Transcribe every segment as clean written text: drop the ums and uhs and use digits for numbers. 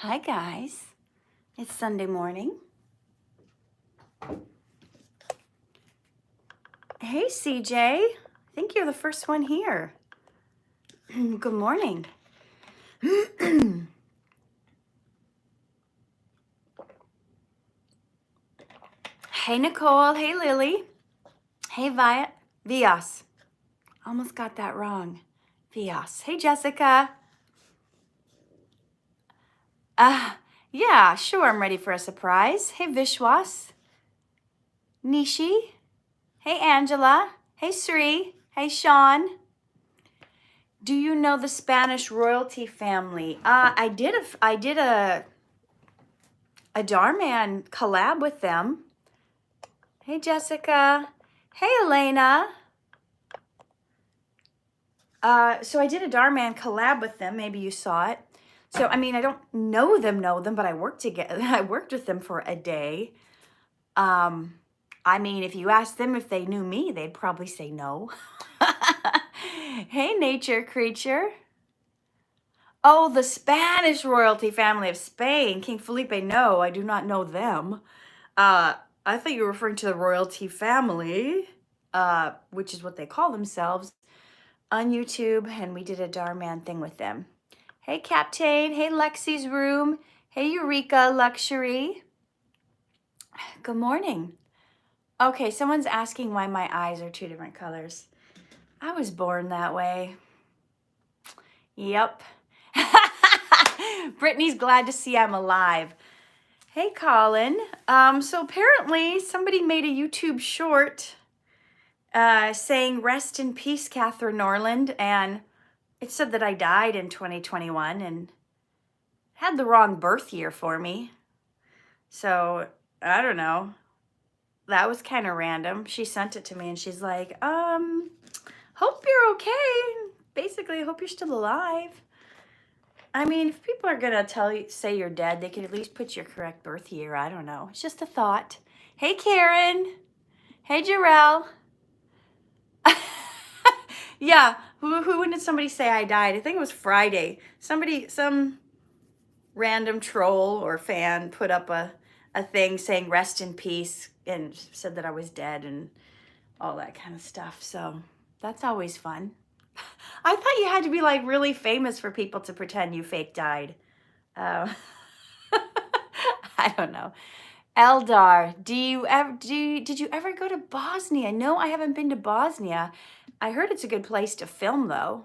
Hi guys, it's Sunday morning. Hey CJ, I think you're the first one here. Good morning. Hey Nicole, hey Lily, hey Vias. Almost got that wrong. Vias. Hey Jessica. Yeah, sure, I'm ready for a surprise. Hey Vishwas. Nishi. Hey Angela. Hey Sri. Hey Sean. Do you know the Spanish royalty family? I did a Dhar Mann collab with them. Hey Jessica. Hey Elena. So I did a Dhar Mann collab with them. Maybe you saw it. So I mean, I don't know them, but I worked together. I worked with them for a day. I mean, if you asked them if they knew me, they'd probably say no. Hey nature creature. Oh, the Spanish royalty family of Spain. King Felipe, no, I do not know them. I thought you were referring to the royalty family, which is what they call themselves, on YouTube, and we did a Dhar Mann thing with them. Hey, Captain. Hey, Lexi's Room. Hey, Eureka Luxury. Good morning. Okay, someone's asking why my eyes are two different colors. I was born that way. Yep. Brittany's glad to see I'm alive. Hey, Colin. So apparently somebody made a YouTube short saying, rest in peace, Katherine Norland. And it said that I died in 2021 and had the wrong birth year for me. So I don't know. That was kind of random. She sent it to me and she's like, hope you're okay. Basically, I hope you're still alive. I mean, if people are gonna say you're dead, they could at least put your correct birth year. I don't know. It's just a thought. Hey, Karen. Hey, Jarrell. Yeah, when did somebody say I died? I think it was Friday. Some random troll or fan put up a thing saying rest in peace and said that I was dead and all that kind of stuff. So that's always fun. I thought you had to be like really famous for people to pretend you fake died. I don't know. Eldar, did you ever go to Bosnia? No, I haven't been to Bosnia. I heard it's a good place to film though.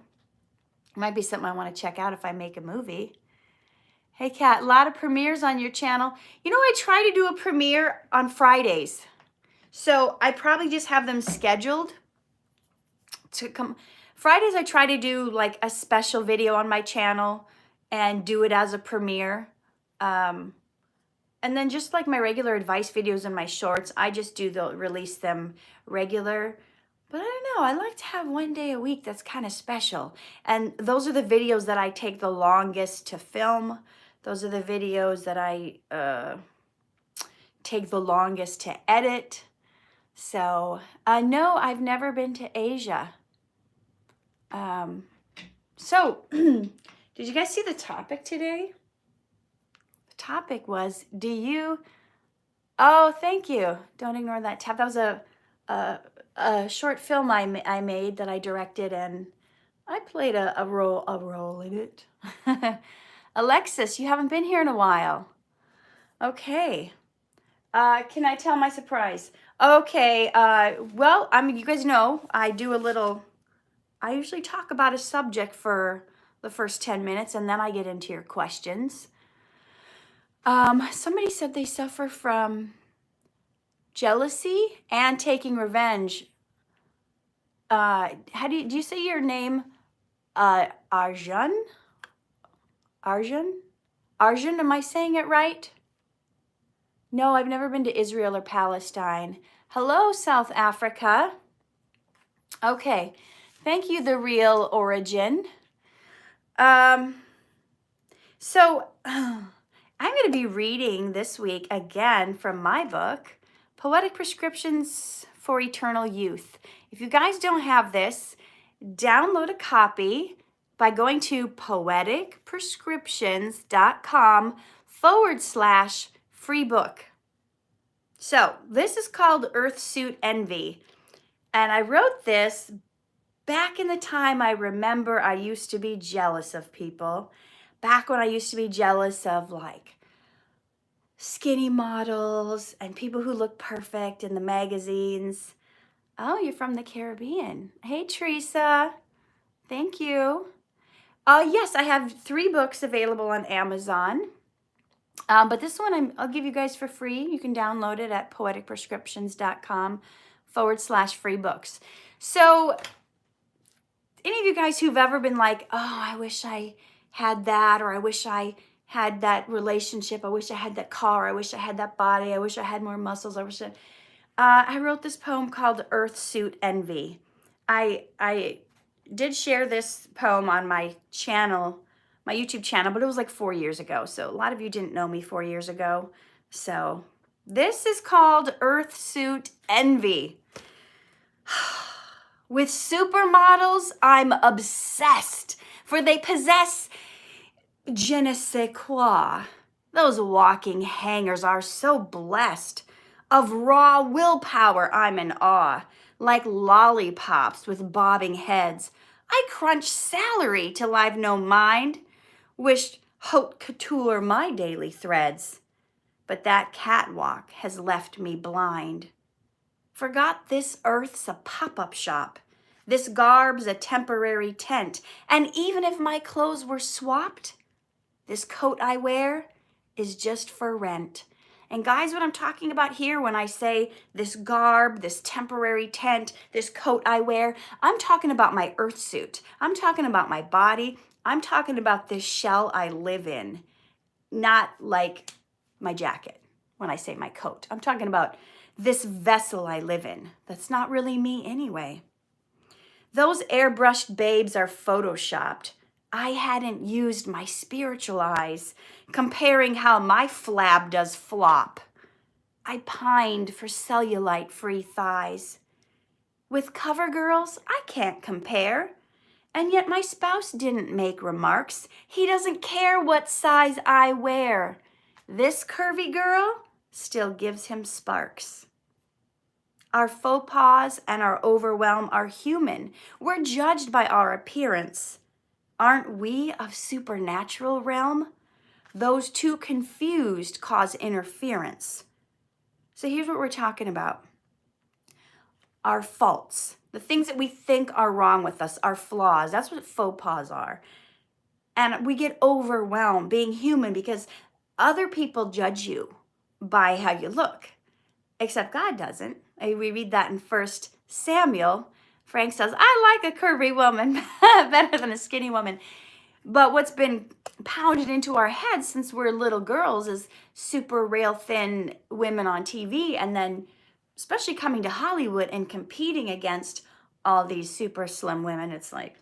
It might be something I want to check out if I make a movie. Hey Kat, a lot of premieres on your channel. You know, I try to do a premiere on Fridays. So I probably just have them scheduled to come. Fridays I try to do like a special video on my channel and do it as a premiere. And then just like my regular advice videos and my shorts, I just release them regular. But I don't know, I like to have one day a week that's kind of special. And those are the videos that I take the longest to film. Those are the videos that I take the longest to edit. So, no, I've never been to Asia. So, did you guys see the topic today? The topic was, oh, thank you. Don't ignore that tab. That was a short film I made that I directed, and I played a role in it. Alexis, you haven't been here in a while. Okay. Can I tell my surprise? Okay. Well, you guys know I usually talk about a subject for the first 10 minutes, and then I get into your questions. Somebody said they suffer from jealousy and taking revenge. Do you say your name? Arjun? Arjun? Am I saying it right? No, I've never been to Israel or Palestine. Hello, South Africa. Okay, thank you, The Real Origin. So I'm going to be reading this week again from my book, Poetic Prescriptions for Eternal Youth. If you guys don't have this, download a copy. by going to poeticprescriptions.com/free book. So this is called Earthsuit Envy. And I wrote this back in the time I remember I used to be jealous of people. Back when I used to be jealous of like skinny models and people who look perfect in the magazines. Oh, you're from the Caribbean. Hey, Teresa. Thank you. Yes, I have 3 books available on Amazon. But this one I'll give you guys for free. You can download it at poeticprescriptions.com/free books. So any of you guys who've ever been like, oh, I wish I had that, or I wish I had that relationship, I wish I had that car, I wish I had that body, I wish I had more muscles, I wrote this poem called Earthsuit Envy. I did share this poem on my channel, my YouTube channel, but it was like 4 years ago. So a lot of you didn't know me 4 years ago. So this is called Earthsuit Envy. With supermodels, I'm obsessed, for they possess je ne sais quoi. Those walking hangers are so blessed. Of raw willpower, I'm in awe. Like lollipops with bobbing heads, I crunch celery till I've no mind. Wished haute couture my daily threads, but that catwalk has left me blind. Forgot this earth's a pop-up shop. This garb's a temporary tent, and even if my clothes were swapped, this coat I wear is just for rent. And guys, what I'm talking about here when I say this garb, this temporary tent, this coat I wear, I'm talking about my earth suit. I'm talking about my body. I'm talking about this shell I live in, not like my jacket when I say my coat. I'm talking about this vessel I live in. That's not really me anyway. Those airbrushed babes are photoshopped. I hadn't used my spiritual eyes, comparing how my flab does flop. I pined for cellulite-free thighs. With cover girls, I can't compare. And yet my spouse didn't make remarks. He doesn't care what size I wear. This curvy girl still gives him sparks. Our faux pas and our overwhelm are human. We're judged by our appearance. Aren't we of supernatural realm? Those two confused cause interference. So here's what we're talking about. Our faults, the things that we think are wrong with us, our flaws. That's what faux pas are. And we get overwhelmed being human because other people judge you by how you look, except God doesn't. We read that in 1 Samuel. Frank says, I like a curvy woman better than a skinny woman. But what's been pounded into our heads since we're little girls is super rail thin women on TV, and then especially coming to Hollywood and competing against all these super slim women. It's like,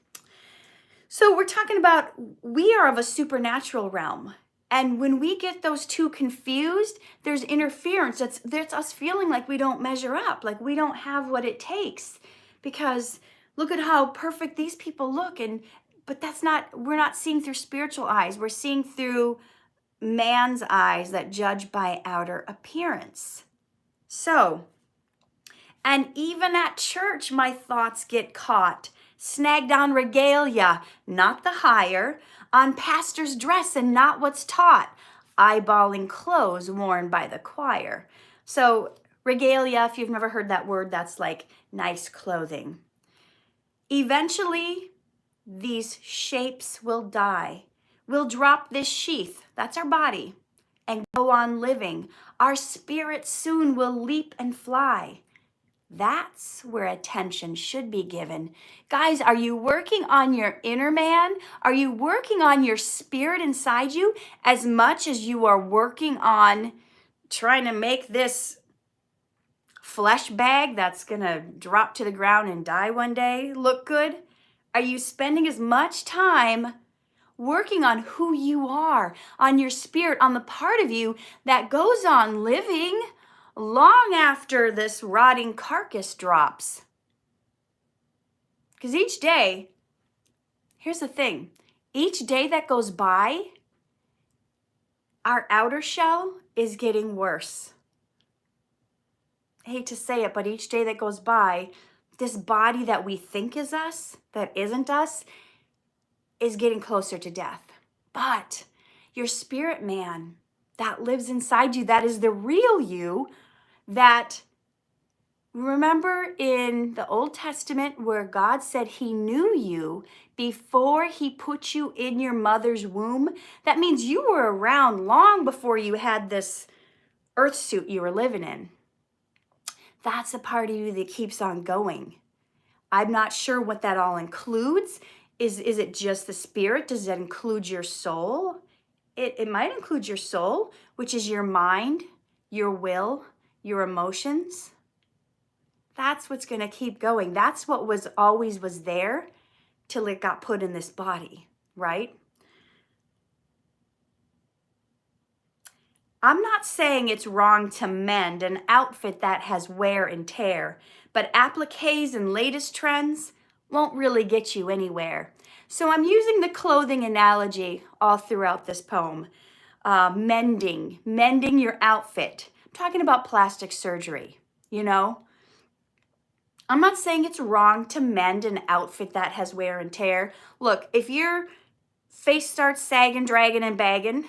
so we're talking about we are of a supernatural realm. And when we get those two confused, there's interference. That's us feeling like we don't measure up, like we don't have what it takes. Because look at how perfect these people look. But we're not seeing through spiritual eyes. We're seeing through man's eyes that judge by outer appearance. So, and even at church, my thoughts get caught. Snagged on regalia, not the hire, on pastor's dress and not what's taught, eyeballing clothes worn by the choir. So regalia, if you've never heard that word, that's like nice clothing. Eventually, these shapes will die. We'll drop this sheath, that's our body, and go on living. Our spirit soon will leap and fly. That's where attention should be given. Guys, are you working on your inner man? Are you working on your spirit inside you as much as you are working on trying to make this flesh bag that's gonna drop to the ground and die one day look good? Are you spending as much time working on who you are, on your spirit, on the part of you that goes on living long after this rotting carcass drops? Because each day, here's the thing. Each day that goes by, our outer shell is getting worse. I hate to say it, but each day that goes by, this body that we think is us, that isn't us, is getting closer to death. But your spirit man that lives inside you, that is the real you, that remember in the Old Testament where God said he knew you before he put you in your mother's womb? That means you were around long before you had this earth suit you were living in. That's a part of you that keeps on going. I'm not sure what that all includes. Is it just the spirit? Does that include your soul? It might include your soul, which is your mind, your will, your emotions. That's what's going to keep going. That's what was always was there till it got put in this body, right? I'm not saying it's wrong to mend an outfit that has wear and tear, but appliques and latest trends won't really get you anywhere. So I'm using the clothing analogy all throughout this poem. Mending your outfit. I'm talking about plastic surgery, you know? I'm not saying it's wrong to mend an outfit that has wear and tear. Look, if your face starts sagging, dragging, and bagging,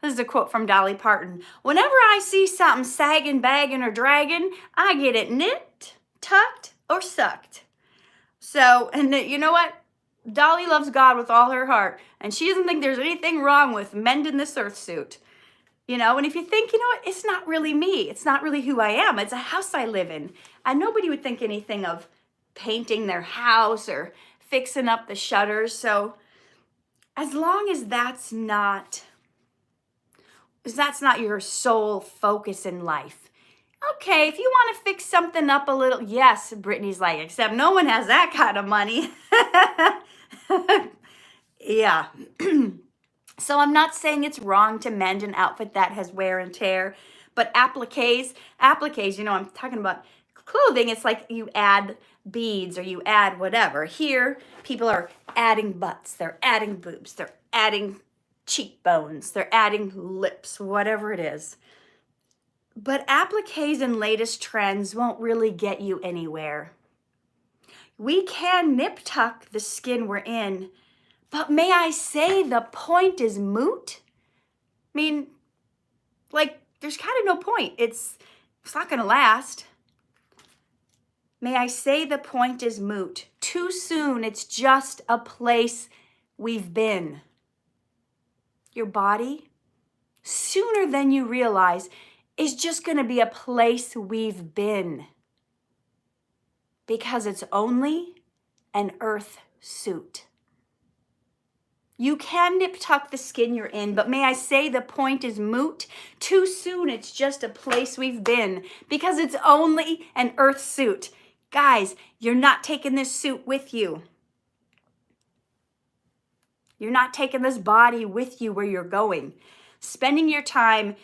this is a quote from Dolly Parton. Whenever I see something sagging, bagging, or dragging, I get it nipped, tucked, or sucked. So, and you know what? Dolly loves God with all her heart, and she doesn't think there's anything wrong with mending this earth suit. You know, and if you think, you know what, it's not really me. It's not really who I am. It's a house I live in. And nobody would think anything of painting their house or fixing up the shutters. So as long as that's not your sole focus in life. Okay, if you want to fix something up a little, yes, Brittany's like, except no one has that kind of money. Yeah. So I'm not saying it's wrong to mend an outfit that has wear and tear, but appliques, you know, I'm talking about clothing. It's like you add beads or you add whatever. Here, people are adding butts, they're adding boobs, they're adding cheekbones, they're adding lips, whatever it is. But appliques and latest trends won't really get you anywhere. We can nip tuck the skin we're in, but may I say the point is moot? I mean, like, there's kind of no point. It's not going to last. May I say the point is moot. Too soon, it's just a place we've been. Your body, sooner than you realize, is just going to be a place we've been. Because it's only an earth suit. You can nip tuck the skin you're in, but may I say the point is moot? Too soon, it's just a place we've been, because it's only an earth suit. Guys, you're not taking this suit with you. You're not taking this body with you where you're going. Spending your time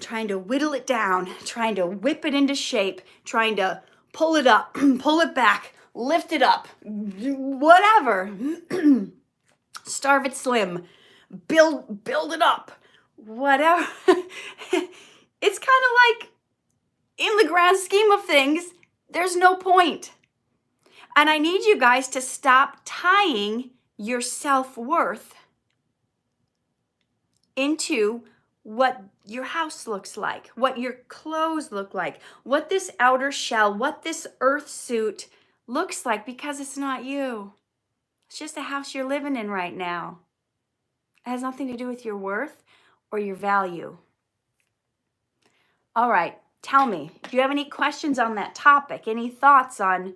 trying to whittle it down, trying to whip it into shape, trying to pull it up, pull it back, lift it up, whatever. Starve it slim, build it up, whatever. It's kind of like, in the grand scheme of things, there's no point. And I need you guys to stop tying your self-worth into what your house looks like, what your clothes look like, what this outer shell, what this earth suit looks like, because it's not you. It's just a house you're living in right now. It has nothing to do with your worth or your value. All right, tell me, do you have any questions on that topic? Any thoughts on,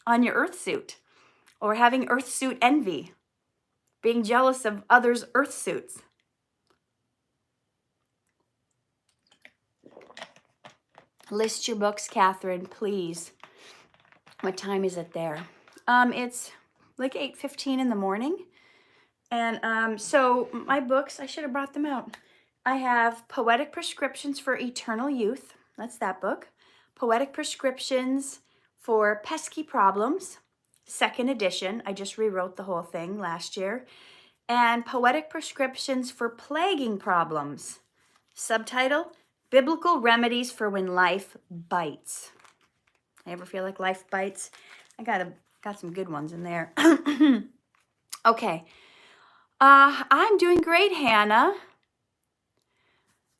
on your earth suit? Or having earth suit envy? Being jealous of others' earth suits? List your books, Katherine, please. What time is it there? It's like 8:15 in the morning. And so my books, I should have brought them out. I have Poetic Prescriptions for Eternal Youth. That's that book. Poetic Prescriptions for Pesky Problems. second edition. I just rewrote the whole thing last year. And Poetic Prescriptions for Plaguing Problems. Subtitle, Biblical Remedies for When Life Bites. I ever feel like life bites? I got some good ones in there. Okay. I'm doing great, Hannah.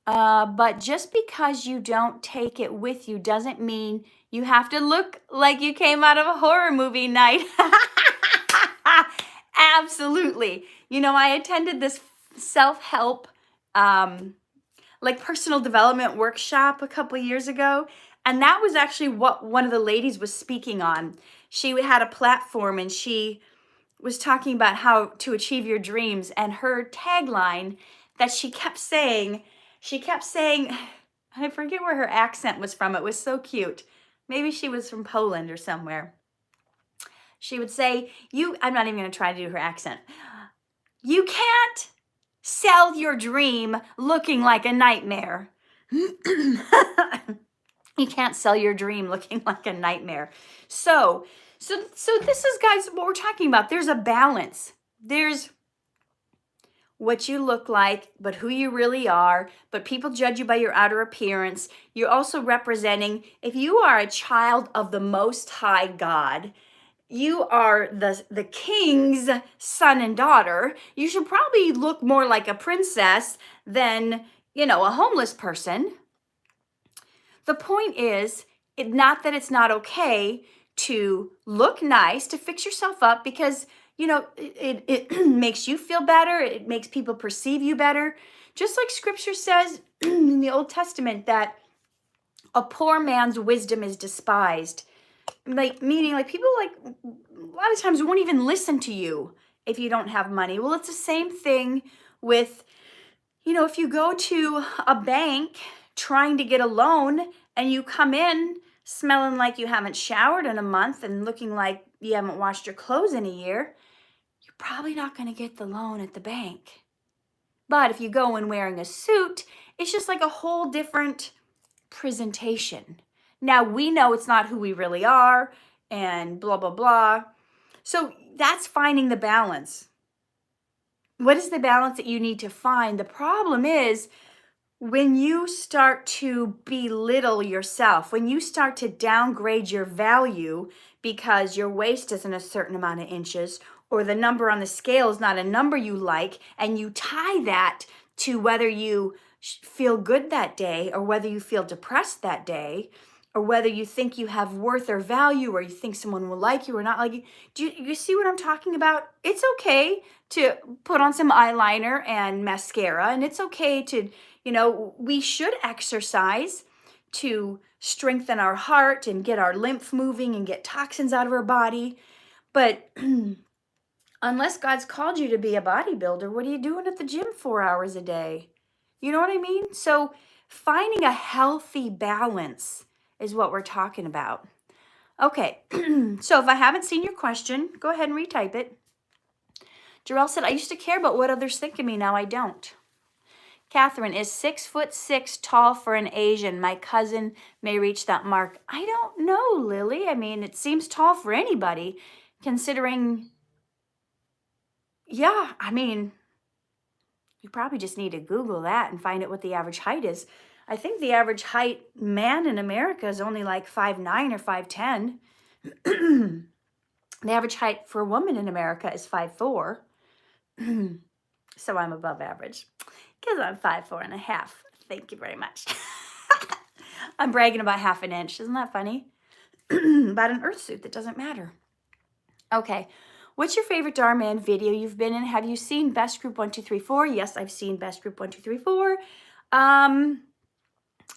But just because you don't take it with you doesn't mean you have to look like you came out of a horror movie night. Absolutely. You know, I attended this self-help, like personal development workshop a couple years ago. And that was actually what one of the ladies was speaking on. She had a platform and she was talking about how to achieve your dreams. And her tagline that she kept saying, I forget where her accent was from. It was so cute. Maybe she was from Poland or somewhere. She would say, I'm not even going to try to do her accent. You can't sell your dream looking like a nightmare. You can't sell your dream looking like a nightmare. So this is, guys, what we're talking about. There's a balance. There's what you look like, but who you really are, but people judge you by your outer appearance. You're also representing, if you are a child of the Most High God, you are the king's son and daughter, you should probably look more like a princess than, you know, a homeless person. The point is, not that it's not okay to look nice, to fix yourself up, because, you know, it makes you feel better. It makes people perceive you better. Just like scripture says in the Old Testament that a poor man's wisdom is despised. Like, meaning, like, people, like, a lot of times won't even listen to you if you don't have money. Well, it's the same thing with, you know, if you go to a bank trying to get a loan and you come in smelling like you haven't showered in a month and looking like you haven't washed your clothes in a year, you're probably not going to get the loan at the bank. But if you go in wearing a suit, it's just like a whole different presentation. Now, we know it's not who we really are and blah, blah, blah. So that's finding the balance. What is the balance that you need to find? The problem is when you start to belittle yourself, when you start to downgrade your value because your waist isn't a certain amount of inches, or the number on the scale is not a number you like, and you tie that to whether you feel good that day or whether you feel depressed that day, or whether you think you have worth or value, or you think someone will like you or not like you. Do you see what I'm talking about? It's okay to put on some eyeliner and mascara, and it's okay to, you know, we should exercise to strengthen our heart and get our lymph moving and get toxins out of our body. But unless God's called you to be a bodybuilder, what are you doing at the gym 4 hours a day? You know what I mean? So finding a healthy balance is what we're talking about. Okay, so if I haven't seen your question, go ahead and retype it. Jarrell said, I used to care about what others think of me, now I don't. Katherine, is 6'6" tall for an Asian? My cousin may reach that mark. I don't know, Lily. I mean, it seems tall for anybody, considering, yeah, I mean, you probably just need to Google that and find out what the average height is. I think the average height man in America is only like 5'9" or 5'10". The average height for a woman in America is 5'4". So I'm above average because I'm 5'4.5". Thank you very much. I'm bragging about half an inch. Isn't that funny? About an earth suit that doesn't matter. Okay. What's your favorite Dhar Mann video you've been in? Have you seen Best Group 1, 2, 3, 4? Yes, I've seen Best Group 1, 2, 3, 4.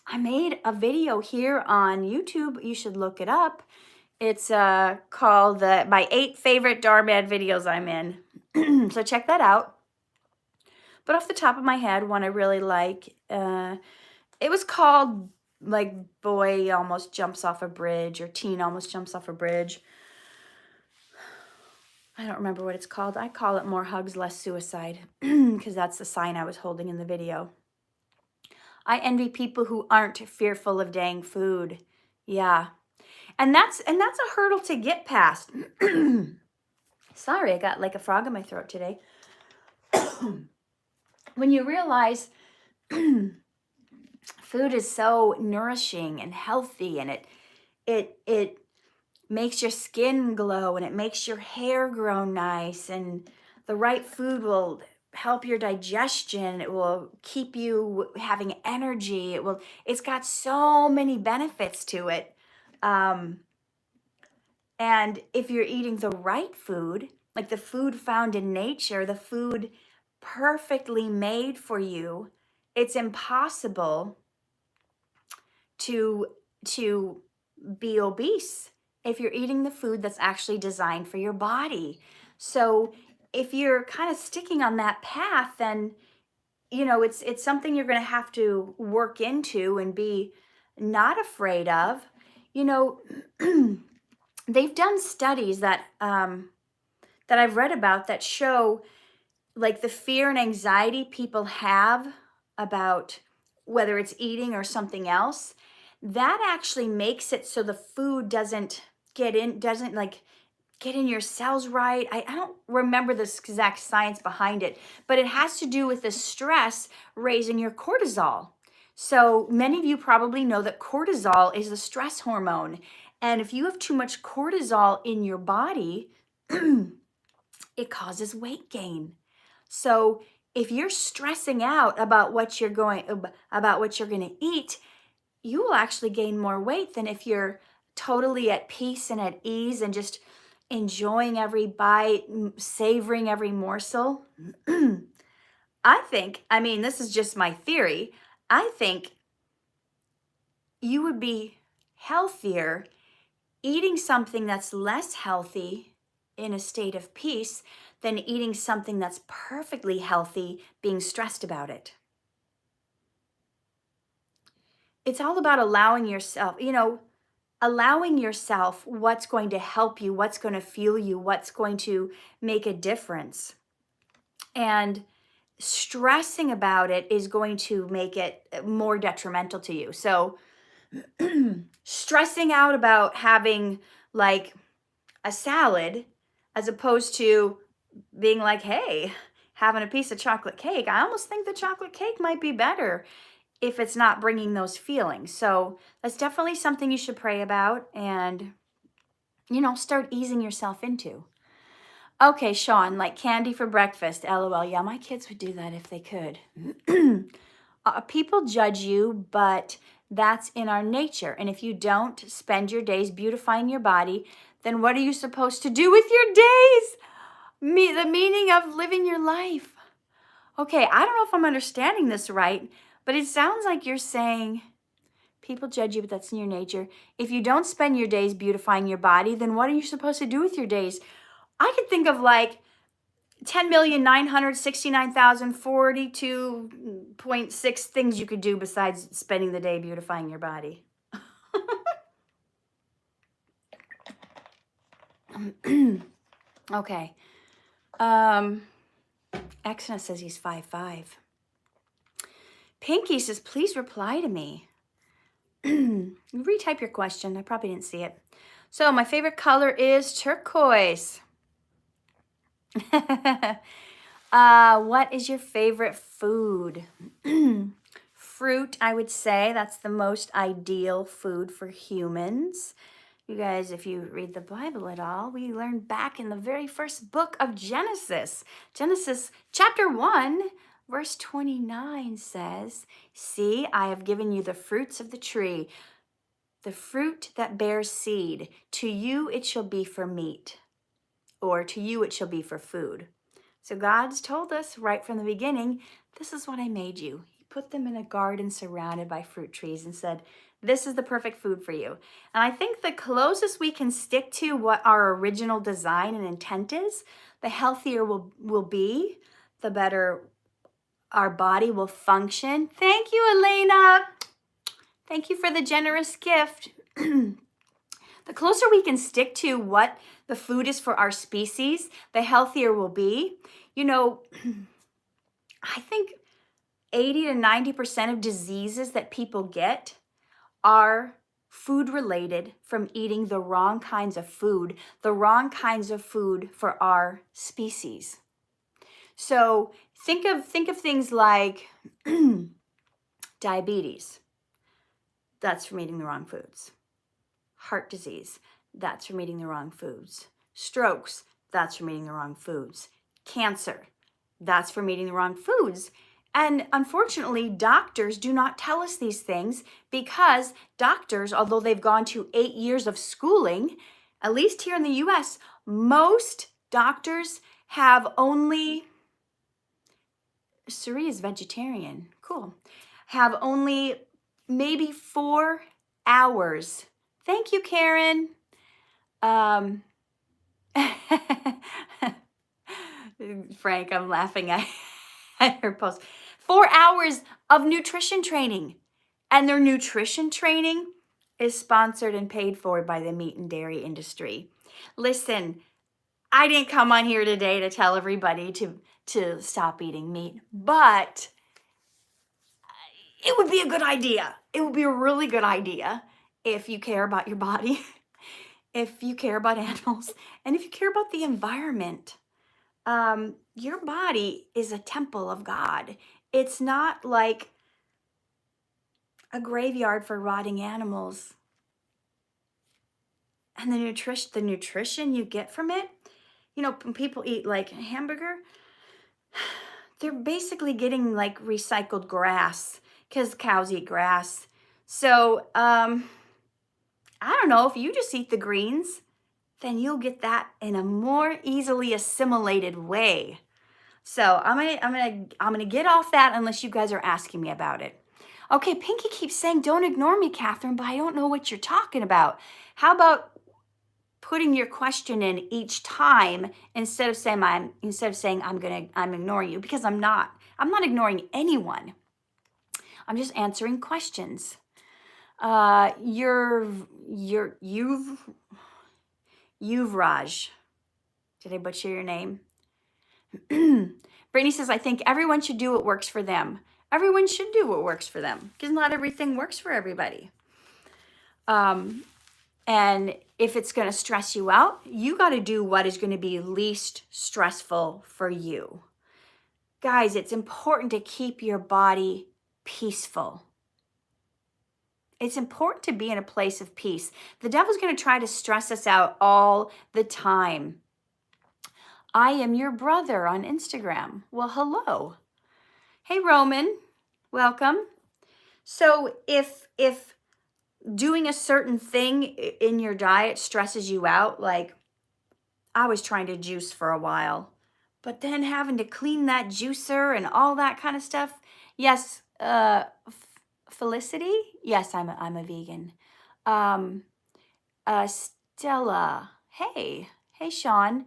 I made a video here on YouTube. You should look it up. It's called my 8 favorite Dhar Mann videos I'm in. So check that out. But off the top of my head, one I really like, it was called like Boy Almost Jumps Off a Bridge or Teen Almost Jumps Off a Bridge. I don't remember what it's called. I call it More Hugs, Less Suicide because that's the sign I was holding in the video. I envy people who aren't fearful of dang food. Yeah. And that's a hurdle to get past. Sorry, I got like a frog in my throat today. When you realize food is so nourishing and healthy, and it makes your skin glow, and it makes your hair grow nice, and the right food will help your digestion, it will keep you having energy, it's got so many benefits to it. And if you're eating the right food, like the food found in nature, the food perfectly made for you, it's impossible to be obese if you're eating the food that's actually designed for your body. So if you're kind of sticking on that path, then it's something you're going to have to work into and be not afraid of. They've done studies that I've read about that show like the fear and anxiety people have about whether it's eating or something else, that actually makes it so the food doesn't get in your cells right. I don't remember the exact science behind it, but it has to do with the stress raising your cortisol. So many of you probably know that cortisol is a stress hormone. And if you have too much cortisol in your body, it causes weight gain. So if you're stressing out about what you're going to eat, you will actually gain more weight than if you're totally at peace and at ease and just enjoying every bite, savoring every morsel. I mean, this is just my theory. I think you would be healthier eating something that's less healthy in a state of peace than eating something that's perfectly healthy, being stressed about it. It's all about allowing yourself what's going to help you, what's going to fuel you, what's going to make a difference. And stressing about it is going to make it more detrimental to you. So stressing out about having like a salad as opposed to being like, hey, having a piece of chocolate cake. I almost think the chocolate cake might be better if it's not bringing those feelings. So that's definitely something you should pray about and, start easing yourself into. Okay, Sean, like candy for breakfast, LOL. Yeah, my kids would do that if they could. People judge you, but that's in our nature. And if you don't spend your days beautifying your body, then what are you supposed to do with your days? The meaning of living your life. Okay, I don't know if I'm understanding this right, but it sounds like you're saying people judge you, but that's in your nature. If you don't spend your days beautifying your body, then what are you supposed to do with your days? I could think of like 10,969,042.6 things you could do besides spending the day beautifying your body. Okay. Exodus says he's 5'5". Pinky says, please reply to me. Retype your question. I probably didn't see it. So my favorite color is turquoise. What is your favorite food? Fruit, I would say. That's the most ideal food for humans. You guys, if you read the Bible at all, we learned back in the very first book of Genesis. Genesis chapter 1, verse 29 says, see, I have given you the fruits of the tree, the fruit that bears seed. To you it shall be for meat, or to you it shall be for food. So God's told us right from the beginning, this is what I made you. He put them in a garden surrounded by fruit trees and said, this is the perfect food for you. And I think the closest we can stick to what our original design and intent is, the healthier we'll be, the better our body will function. Thank you, Elena. Thank you for the generous gift. The closer we can stick to what the food is for our species, the healthier we'll be. I think 80 to 90% of diseases that people get are food related from eating the wrong kinds of food for our species. So think of things like diabetes. That's from eating the wrong foods. Heart disease. That's from eating the wrong foods. Strokes. That's from eating the wrong foods. Cancer. That's from eating the wrong foods. And unfortunately, doctors do not tell us these things because doctors, although they've gone to 8 years of schooling, at least here in the US, most doctors have only, Suri is vegetarian, cool, have only maybe 4 hours. Thank you, Karen. Frank, I'm laughing at her post. 4 hours of nutrition training. And their nutrition training is sponsored and paid for by the meat and dairy industry. Listen, I didn't come on here today to tell everybody to stop eating meat, but it would be a good idea. It would be a really good idea if you care about your body, if you care about animals, and if you care about the environment. Your body is a temple of God. It's not like a graveyard for rotting animals. And the nutrition you get from it, when people eat like a hamburger, they're basically getting like recycled grass because cows eat grass. So, I don't know, if you just eat the greens, then you'll get that in a more easily assimilated way. So I'm gonna get off that unless you guys are asking me about it. Okay, Pinky keeps saying, don't ignore me, Catherine, but I don't know what you're talking about. How about putting your question in each time instead of saying I'm ignoring you, because I'm not. I'm not ignoring anyone. I'm just answering questions. Yuvraj. Did I butcher your name? Brittany says, I think everyone should do what works for them. Everyone should do what works for them because not everything works for everybody. And if it's going to stress you out, you got to do what is going to be least stressful for you. Guys, it's important to keep your body peaceful. It's important to be in a place of peace. The devil's going to try to stress us out all the time. I am your brother on Instagram. Well, hello. Hey, Roman, welcome. So if doing a certain thing in your diet stresses you out, like I was trying to juice for a while, but then having to clean that juicer and all that kind of stuff. Yes, Felicity. Yes, I'm a vegan. Stella. Hey, Sean.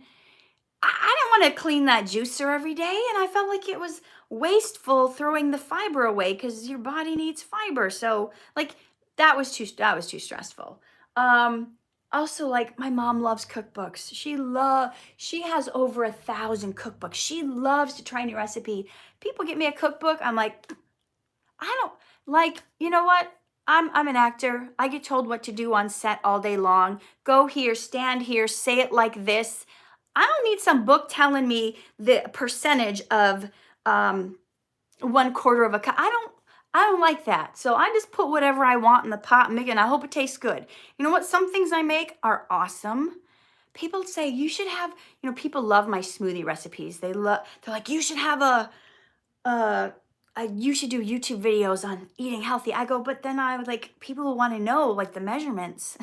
I didn't want to clean that juicer every day, and I felt like it was wasteful throwing the fiber away because your body needs fiber. So like that was too stressful. Also, like, my mom loves cookbooks. She has over 1,000 cookbooks. She loves to try a new recipe. People get me a cookbook. I'm like, I don't like, you know what? I'm an actor. I get told what to do on set all day long. Go here, stand here, say it like this. I don't need some book telling me the percentage of 1/4 of a cup. I don't like that. So I just put whatever I want in the pot and make it, and I hope it tastes good. You know what? Some things I make are awesome. People say you should have, people love my smoothie recipes. They're like, you should have you should do YouTube videos on eating healthy. I go, but then I would like, people want to know like the measurements.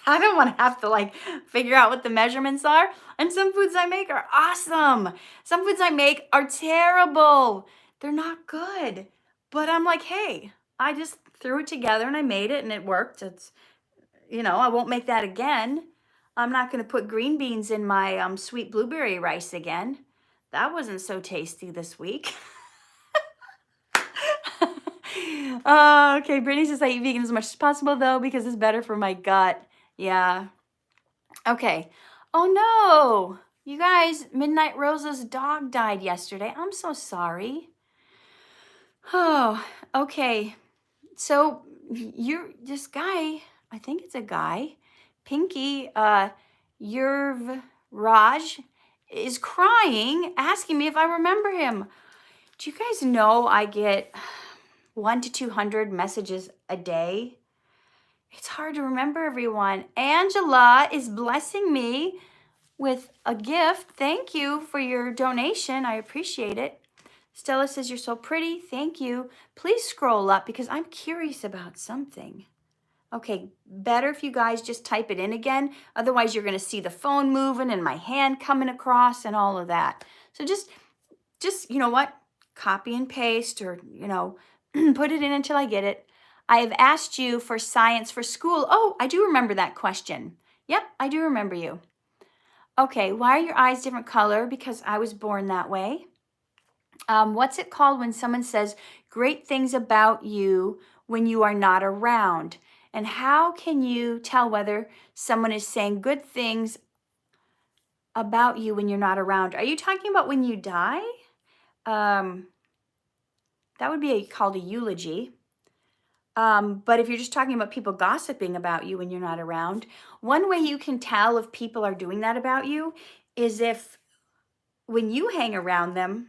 I don't want to have to like figure out what the measurements are. And some foods I make are awesome. Some foods I make are terrible. They're not good. But I'm like, hey, I just threw it together and I made it and it worked. It's, I won't make that again. I'm not going to put green beans in my sweet blueberry rice again. That wasn't so tasty this week. Okay, Brittany says I eat vegan as much as possible though because it's better for my gut. Yeah. Okay. Oh no. You guys, Midnight Rosa's dog died yesterday. I'm so sorry. Oh, okay. So this guy, I think it's a guy, Pinky, Yerv Raj, is crying, asking me if I remember him. Do you guys know I get 100 to 200 messages a day? It's hard to remember everyone. Angela is blessing me with a gift. Thank you for your donation. I appreciate it. Stella says, you're so pretty. Thank you. Please scroll up because I'm curious about something. Okay, better if you guys just type it in again. Otherwise, you're going to see the phone moving and my hand coming across and all of that. So just you know what? Copy and paste, or, you know, put it in until I get it. I have asked you for science for school. Oh, I do remember that question. Yep, I do remember you. Okay, why are your eyes different color? Because I was born that way. What's it called when someone says great things about you when you are not around? And how can you tell whether someone is saying good things about you when you're not around? Are you talking about when you die? That would be called a eulogy. But if you're just talking about people gossiping about you when you're not around, one way you can tell if people are doing that about you is if when you hang around them,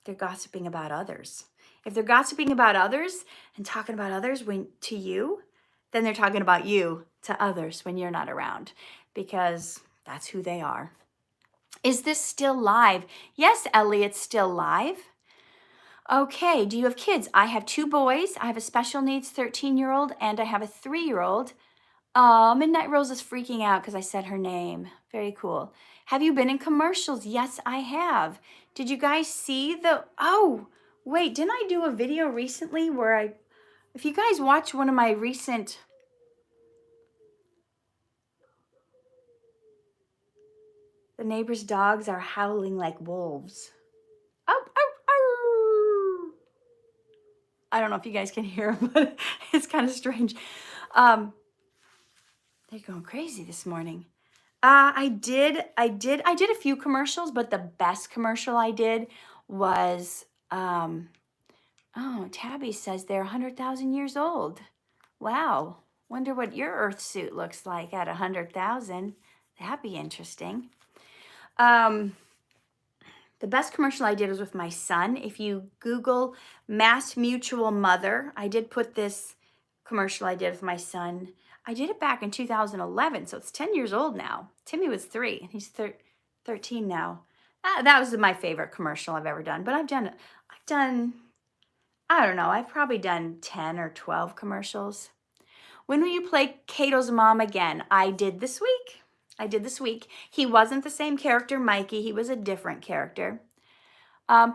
they're gossiping about others. If they're gossiping about others and talking about others to you, then they're talking about you to others when you're not around, because that's who they are. Is this still live? Yes, Ellie, it's still live. Okay, do you have kids? I have 2 boys. I have a special needs 13-year-old and I have a 3-year-old. Midnight Rose is freaking out because I said her name. Very cool. Have you been in commercials? Yes, I have. Did you guys see oh, wait, didn't I do a video recently where if you guys watch one of my recent, the neighbor's dogs are howling like wolves. Oh, oh, oh. I don't know if you guys can hear them, but it's kind of strange. They're going crazy this morning. I did a few commercials, but the best commercial I did was, oh, Tabby says they're 100,000 years old. Wow. Wonder what your Earth suit looks like at 100,000. That'd be interesting. The best commercial I did was with my son. If you Google Mass Mutual Mother, I did put this commercial I did with my son. I did it back in 2011, so it's 10 years old now. Timmy was 3, and he's 13 now. That was my favorite commercial I've ever done, but I've done, I don't know, I've probably done 10 or 12 commercials. When will you play Kaido's mom again? I did this week. He wasn't the same character, Mikey. He was a different character.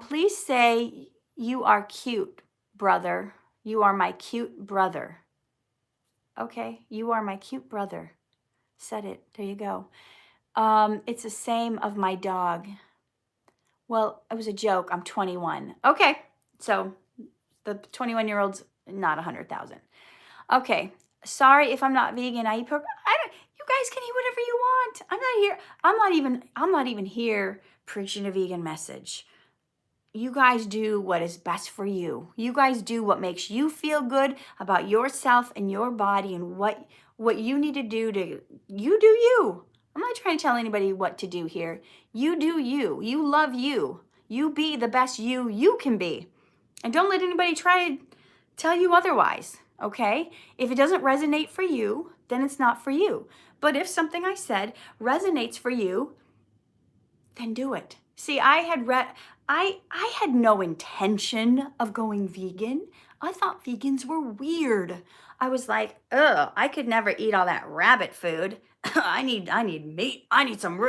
Please say, you are cute, brother. You are my cute brother. Okay, you are my cute brother. Said it. There you go. It's the same of my dog. Well, it was a joke. I'm 21. Okay, so the 21-year-old's not 100,000. Okay, sorry if I'm not vegan. I eat pork. You guys can eat whatever you want. I'm not even here preaching a vegan message. You guys do what is best for you. You guys do what makes you feel good about yourself and your body, and what you need to do you do you. I'm not trying to tell anybody what to do here. You do you. You love you. You be the best you can be. And don't let anybody try to tell you otherwise, okay? If it doesn't resonate for you, then it's not for you. But if something I said resonates for you, then do it. See, I had no intention of going vegan. I thought vegans were weird. I was like, ugh, I could never eat all that rabbit food. I need meat. I need some.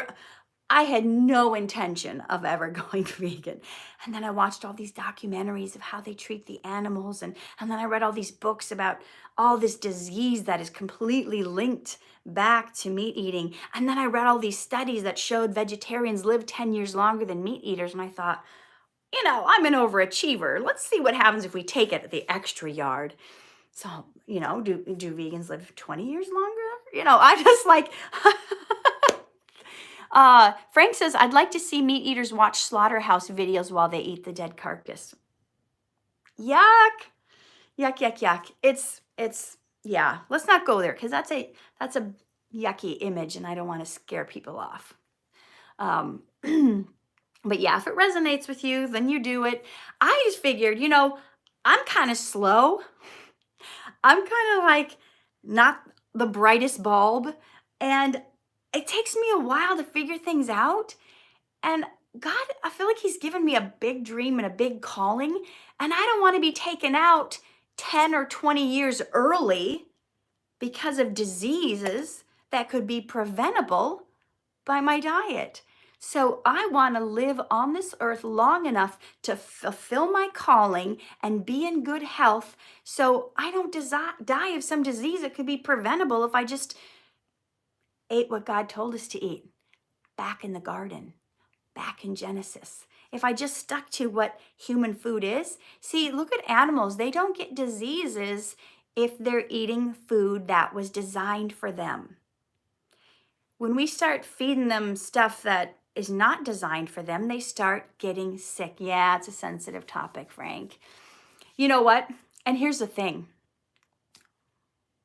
I had no intention of ever going vegan. And then I watched all these documentaries of how they treat the animals. And then I read all these books about all this disease that is completely linked back to meat eating. And then I read all these studies that showed vegetarians live 10 years longer than meat eaters. And I thought, you know, I'm an overachiever. Let's see what happens if we take it the extra yard. So, you know, do vegans live 20 years longer? You know, I just like... Frank says, I'd like to see meat eaters watch slaughterhouse videos while they eat the dead carcass. Yuck. Yuck, yuck, yuck. It's yeah, let's not go there because that's a yucky image and I don't want to scare people off. Um, but yeah, if it resonates with you, then you do it. I just figured, I'm kind of slow. I'm kind of like not the brightest bulb, and it takes me a while to figure things out. And God, I feel like He's given me a big dream and a big calling, and I don't want to be taken out 10 or 20 years early because of diseases that could be preventable by my diet. So I want to live on this earth long enough to fulfill my calling and be in good health so I don't die of some disease that could be preventable if I just ate what God told us to eat back in the garden, back in Genesis. If I just stuck to what human food is. See, look at animals. They don't get diseases if they're eating food that was designed for them. When we start feeding them stuff that is not designed for them, they start getting sick. Yeah, it's a sensitive topic, Frank. You know what? And here's the thing.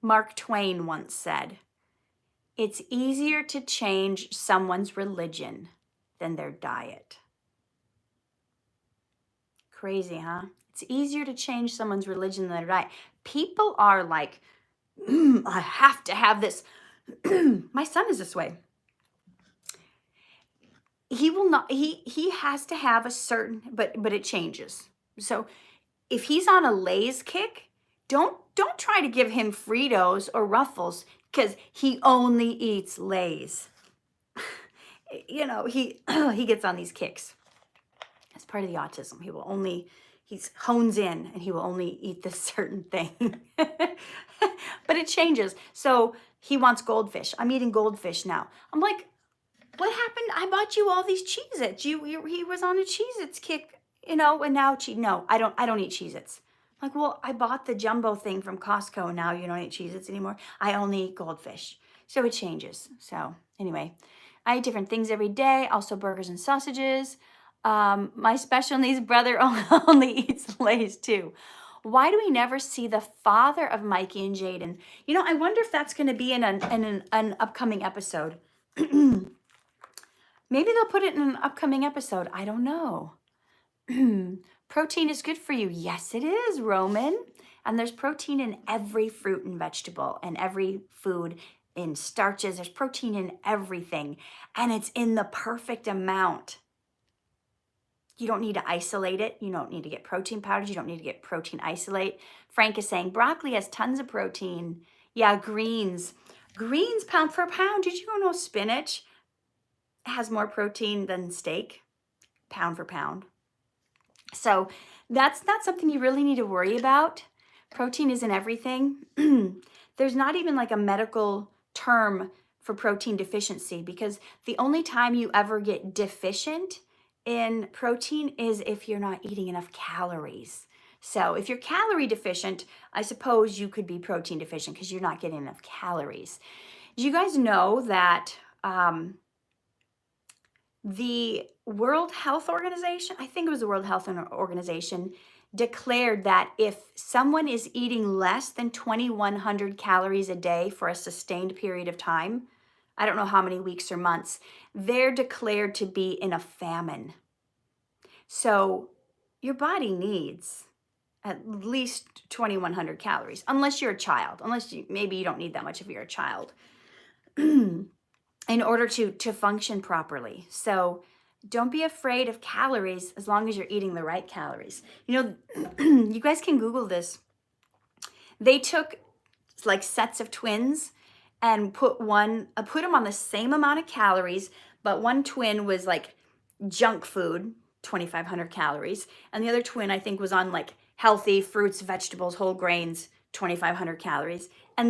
Mark Twain once said, "It's easier to change someone's religion than their diet." Crazy, huh? It's easier to change someone's religion than their diet. People are like, I have to have this. My son is this way. He will not, he has to have a certain, but it changes. So if he's on a Lay's kick, don't try to give him Fritos or Ruffles because he only eats Lay's. He he gets on these kicks. That's part of the autism. He hones in and he will only eat this certain thing. But it changes. So he wants goldfish. I'm eating goldfish now. I'm like, what happened? I bought you all these Cheez-Its. He was on a Cheez-Its kick, and now no, I don't eat Cheez-Its. I'm like, well, I bought the jumbo thing from Costco, and now you don't eat Cheez-Its anymore. I only eat goldfish. So it changes. So anyway, I eat different things every day, also burgers and sausages. My special needs brother only eats Lay's too. Why do we never see the father of Mikey and Jaden? I wonder if that's going to be in an upcoming episode. Maybe they'll put it in an upcoming episode. I don't know. Protein is good for you. Yes, it is, Roman. And there's protein in every fruit and vegetable and every food, in starches. There's protein in everything. And it's in the perfect amount. You don't need to isolate it. You don't need to get protein powders. You don't need to get protein isolate. Frank is saying broccoli has tons of protein. Yeah, greens. Greens pound for pound. Did you know spinach has more protein than steak, pound for pound? So that's not something you really need to worry about. Protein is in everything. There's not even like a medical term for protein deficiency, because the only time you ever get deficient in protein is if you're not eating enough calories. So if you're calorie deficient, I suppose you could be protein deficient because you're not getting enough calories. Do you guys know that the World Health Organization, I think it was the World Health Organization, declared that if someone is eating less than 2,100 calories a day for a sustained period of time, I don't know how many weeks or months, they're declared to be in a famine. So your body needs at least 2,100 calories, unless you're a child, maybe you don't need that much if you're a child. In order to function properly. So don't be afraid of calories as long as you're eating the right calories. You guys can Google this. They took like sets of twins and put them on the same amount of calories, but one twin was like junk food, 2,500 calories, and the other twin I think was on like healthy fruits, vegetables, whole grains, 2,500 calories. And